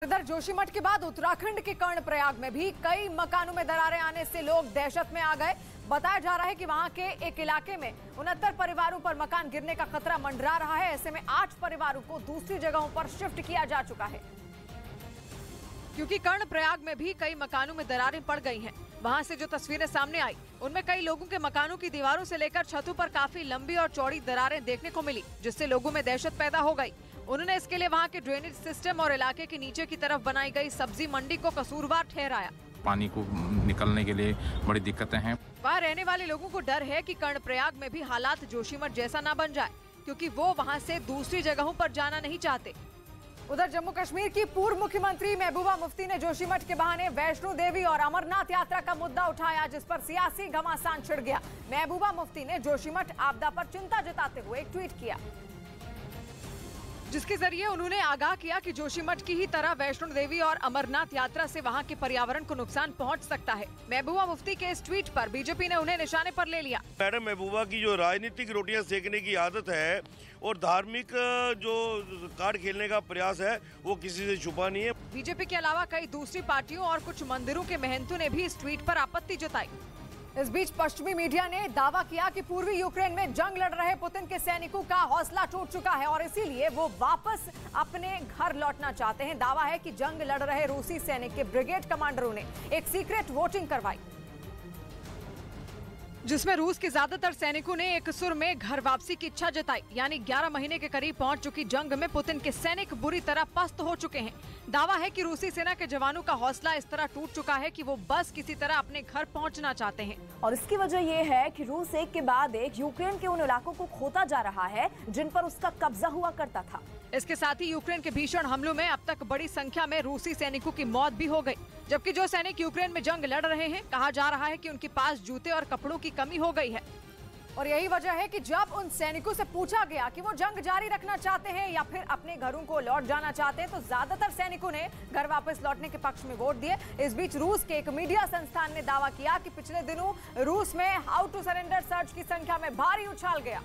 इधर जोशीमठ के बाद उत्तराखंड के कर्णप्रयाग में भी कई मकानों में दरारें आने से लोग दहशत में आ गए। बताया जा रहा है कि वहां के एक इलाके में 69 परिवारों पर मकान गिरने का खतरा मंडरा रहा है। ऐसे में 8 परिवारों को दूसरी जगहों पर शिफ्ट किया जा चुका है, क्योंकि कर्णप्रयाग में भी कई मकानों में दरारें पड़ गई हैं। वहां से जो तस्वीरें सामने आई उनमें कई लोगों के मकानों की दीवारों से लेकर छतों पर काफी लंबी और चौड़ी दरारें देखने को मिली, जिससे लोगों में दहशत पैदा हो गई। उन्होंने इसके लिए वहां के ड्रेनेज सिस्टम और इलाके के नीचे की तरफ बनाई गई सब्जी मंडी को कसूरवार ठहराया। पानी को निकलने के लिए बड़ी दिक्कतें हैं। वहाँ रहने वाले लोगों को डर है कि कर्णप्रयाग में भी हालात जोशीमठ जैसा न बन जाए, क्योंकि वो वहाँ से दूसरी जगहों पर जाना नहीं चाहते। उधर जम्मू कश्मीर की पूर्व मुख्यमंत्री महबूबा मुफ्ती ने जोशीमठ के बहाने वैष्णो देवी और अमरनाथ यात्रा का मुद्दा उठाया, जिस पर सियासी घमासान छिड़ गया। महबूबा मुफ्ती ने जोशीमठ आपदा पर चिंता जताते हुए एक ट्वीट किया, जिसके जरिए उन्होंने आगाह किया कि जोशीमठ की ही तरह वैष्णो देवी और अमरनाथ यात्रा से वहां के पर्यावरण को नुकसान पहुंच सकता है। महबूबा मुफ्ती के इस ट्वीट पर बीजेपी ने उन्हें निशाने पर ले लिया। मैडम महबूबा की जो राजनीतिक रोटियां सेकने की आदत है और धार्मिक जो कार्ड खेलने का प्रयास है वो किसी से छुपा नहीं है। बीजेपी के अलावा कई दूसरी पार्टियों और कुछ मंदिरों के महंतों ने भी इस ट्वीट पर आपत्ति जताई। इस बीच पश्चिमी मीडिया ने दावा किया कि पूर्वी यूक्रेन में जंग लड़ रहे पुतिन के सैनिकों का हौसला टूट चुका है और इसीलिए वो वापस अपने घर लौटना चाहते हैं। दावा है कि जंग लड़ रहे रूसी सैनिक के ब्रिगेड कमांडरों ने एक सीक्रेट वोटिंग करवाई, जिसमें रूस के ज्यादातर सैनिकों ने एक सुर में घर वापसी की इच्छा जताई। यानी 11 महीने के करीब पहुंच चुकी जंग में पुतिन के सैनिक बुरी तरह पस्त हो चुके हैं। दावा है कि रूसी सेना के जवानों का हौसला इस तरह टूट चुका है कि वो बस किसी तरह अपने घर पहुंचना चाहते हैं। और इसकी वजह ये है कि रूस एक के बाद एक यूक्रेन के उन इलाकों को खोता जा रहा है जिन पर उसका कब्जा हुआ करता था। इसके साथ ही यूक्रेन के भीषण हमलों में अब तक बड़ी संख्या में रूसी सैनिकों की मौत भी हो गई, जबकि जो सैनिक यूक्रेन में जंग लड़ रहे हैं, कहा जा रहा है कि उनके पास जूते और कपड़ों की कमी हो गई है। और यही वजह है कि जब उन सैनिकों से पूछा गया कि वो जंग जारी रखना चाहते हैं या फिर अपने घरों को लौट जाना चाहते हैं, तो ज्यादातर सैनिकों ने घर वापस लौटने के पक्ष में वोट दिए। इस बीच रूस के एक मीडिया संस्थान ने दावा किया कि पिछले दिनों रूस में हाउ टू सरेंडर सर्च की संख्या में भारी उछाल गया,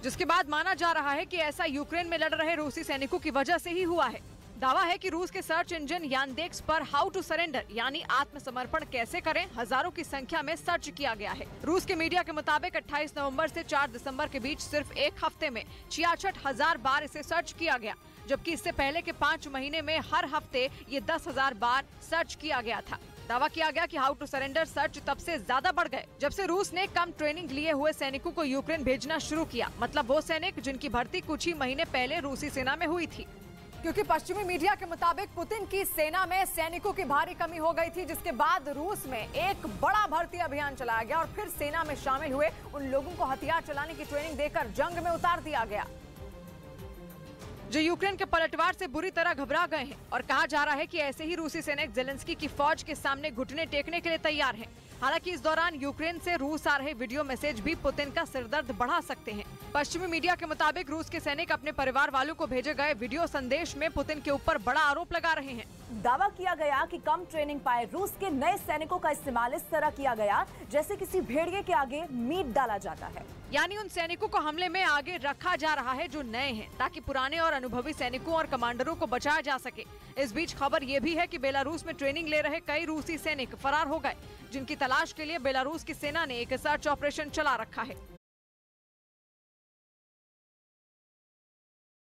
जिसके बाद माना जा रहा है कि ऐसा यूक्रेन में लड़ रहे रूसी सैनिकों की वजह से ही हुआ है। दावा है कि रूस के सर्च इंजन यानडेक्स पर हाउ टू सरेंडर यानी आत्मसमर्पण कैसे करें हजारों की संख्या में सर्च किया गया है। रूस के मीडिया के मुताबिक 28 नवंबर से 4 दिसंबर के बीच सिर्फ एक हफ्ते में 66,000 बार इसे सर्च किया गया, जबकि इससे पहले के 5 महीने में हर हफ्ते ये 10,000 बार सर्च किया गया था। दावा किया गया कि हाउ टू सरेंडर सर्च तब से ज्यादा बढ़ गए जब से रूस ने कम ट्रेनिंग लिए हुए सैनिकों को यूक्रेन भेजना शुरू किया, मतलब वो सैनिक जिनकी भर्ती कुछ ही महीने पहले रूसी सेना में हुई थी। क्योंकि पश्चिमी मीडिया के मुताबिक पुतिन की सेना में सैनिकों की भारी कमी हो गई थी, जिसके बाद रूस में एक बड़ा भर्ती अभियान चलाया गया और फिर सेना में शामिल हुए उन लोगों को हथियार चलाने की ट्रेनिंग देकर जंग में उतार दिया गया, जो यूक्रेन के पलटवार से बुरी तरह घबरा गए हैं। और कहा जा रहा है कि ऐसे ही रूसी सैनिक जेलेंस्की की फौज के सामने घुटने टेकने के लिए तैयार हैं। हालांकि इस दौरान यूक्रेन से रूस आ रहे वीडियो मैसेज भी पुतिन का सिरदर्द बढ़ा सकते हैं। पश्चिमी मीडिया के मुताबिक रूस के सैनिक अपने परिवार वालों को भेजे गए वीडियो संदेश में पुतिन के ऊपर बड़ा आरोप लगा रहे हैं। दावा किया गया कि कम ट्रेनिंग पाए रूस के नए सैनिकों का इस्तेमाल इस तरह किया गया जैसे किसी भेड़िए के आगे मीट डाला जाता है। यानी उन सैनिकों को हमले में आगे रखा जा रहा है जो नए हैं, ताकि पुराने और अनुभवी सैनिकों और कमांडरों को बचाया जा सके। इस बीच खबर ये भी है कि बेलारूस में ट्रेनिंग ले रहे कई रूसी सैनिक फरार हो गए, जिनकी तलाश के लिए बेलारूस की सेना ने एक सर्च ऑपरेशन चला रखा है।